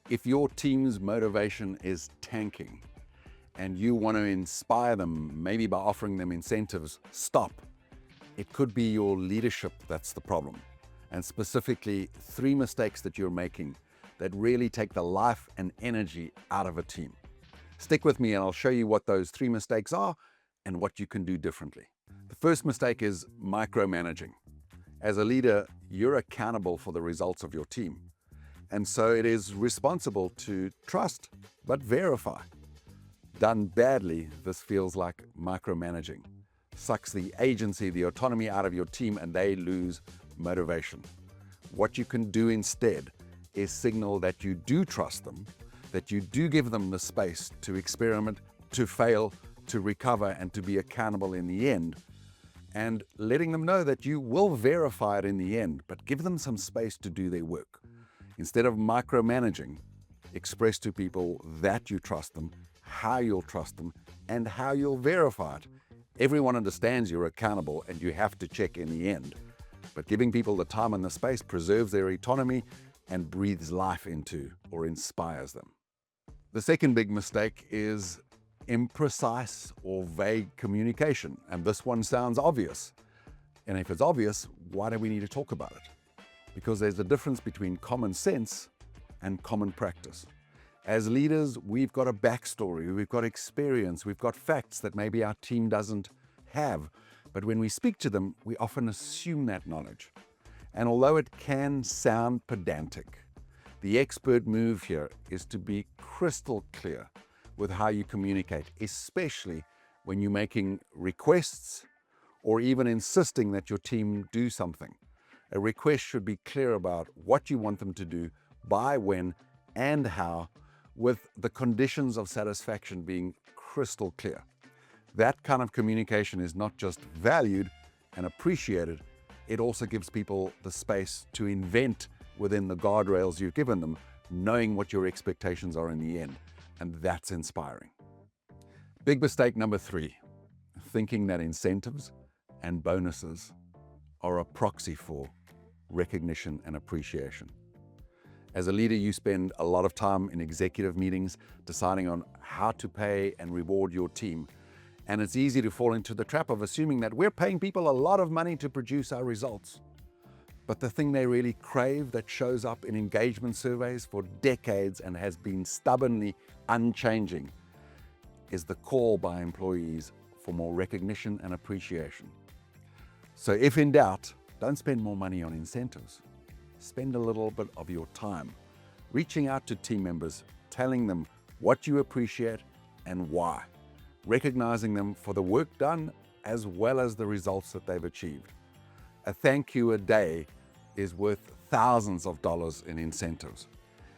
If your team's motivation is tanking and you want to inspire them, maybe by offering them incentives, stop. It could be your leadership that's the problem. And specifically, 3 mistakes that you're making that really take the life and energy out of a team. Stick with me and I'll show you what those 3 mistakes are and what you can do differently. The first mistake is micromanaging. As a leader, you're accountable for the results of your team. And so it is responsible to trust, but verify. Done badly, this feels like micromanaging. Sucks the agency, the autonomy out of your team, and they lose motivation. What you can do instead is signal that you do trust them, that you do give them the space to experiment, to fail, to recover, and to be accountable in the end. And letting them know that you will verify it in the end, but give them some space to do their work. Instead of micromanaging, express to people that you trust them, how you'll trust them, and how you'll verify it. Everyone understands you're accountable and you have to check in the end. But giving people the time and the space preserves their autonomy and breathes life into or inspires them. The second big mistake is imprecise or vague communication. And this one sounds obvious. And if it's obvious, why do we need to talk about it? Because there's a difference between common sense and common practice. As leaders, we've got a backstory, we've got experience, we've got facts that maybe our team doesn't have. But when we speak to them, we often assume that knowledge. And although it can sound pedantic, the expert move here is to be crystal clear with how you communicate, especially when you're making requests or even insisting that your team do something. A request should be clear about what you want them to do, by when, and how, with the conditions of satisfaction being crystal clear. That kind of communication is not just valued and appreciated, it also gives people the space to invent within the guardrails you've given them, knowing what your expectations are in the end. And that's inspiring. Big mistake number 3, thinking that incentives and bonuses are a proxy for recognition and appreciation. As a leader, you spend a lot of time in executive meetings deciding on how to pay and reward your team. And it's easy to fall into the trap of assuming that we're paying people a lot of money to produce our results. But the thing they really crave that shows up in engagement surveys for decades and has been stubbornly unchanging is the call by employees for more recognition and appreciation. So if in doubt, don't spend more money on incentives. Spend a little bit of your time reaching out to team members, telling them what you appreciate and why, recognizing them for the work done as well as the results that they've achieved. A thank you a day is worth thousands of dollars in incentives,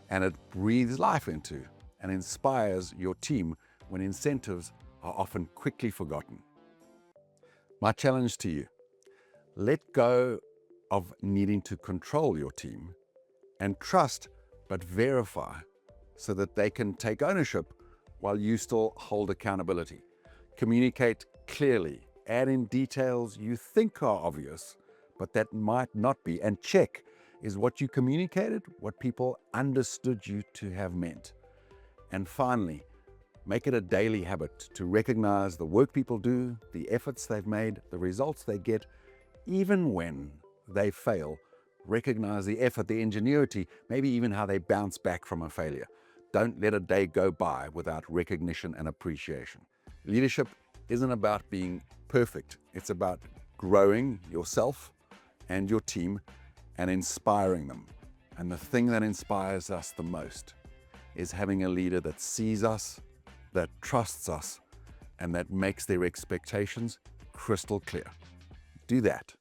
and it breathes life into and inspires your team when incentives are often quickly forgotten. My challenge to you: let go of needing to control your team and trust but verify so that they can take ownership while you still hold accountability. Communicate clearly, add in details you think are obvious, but that might not be, and check, is what you communicated what people understood you to have meant. And finally, make it a daily habit to recognize the work people do, the efforts they've made, the results they get, even when they fail. Recognize the effort, the ingenuity, maybe even how they bounce back from a failure. Don't let a day go by without recognition and appreciation. Leadership isn't about being perfect. It's about growing yourself and your team and inspiring them. And the thing that inspires us the most is having a leader that sees us, that trusts us, and that makes their expectations crystal clear. Do that.